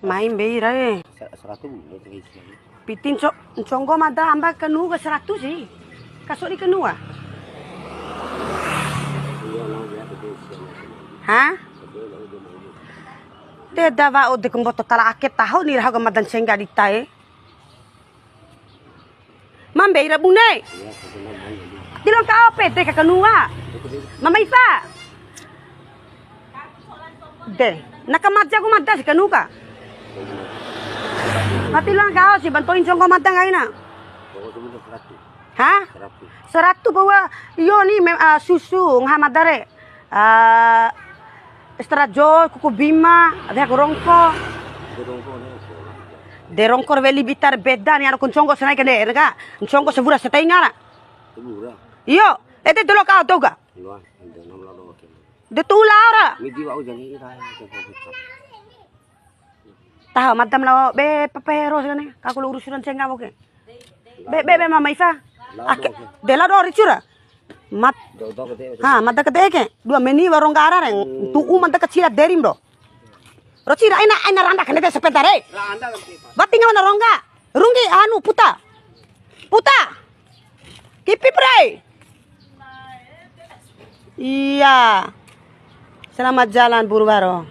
Main beira eh. 100 Pitin conggo mada amba kenu ke 100 sih. Kasuk di kenu ah. Hah? Te dava o de kumbo totala ake tahu ni raha madan sengga ditai. Mam beira bunai. Dilong ka ope te ka kenua. Mama Ifa. De, nakamaja ko madda si kanu ka. Mati lang kau si bantuin congko madda ngayon na. Hah? 100 bawa yo ni susu ngamadare. Estrajo kuku bima ada gorongko. De rongkor veli bitar beda ni anu kuncongko senai kene erga. Kuncongko sebura setai ngara. Sebura. Iyo, ete dulu kau tahu ga? De tula ora. Tahu madam lawa be papero sekane. Kaku urusan cengga boke. Be mama Ifa. Dela do ricura. Mat. Mata keteke. 2 meni warung gara reng. Tuku mata kecil derim bro. Rocira ina randa kene sepentare. Bati ngana rongga. Rungi anu puta. Puta. Kipi pray. Iya. Selamat jalan Burbaro.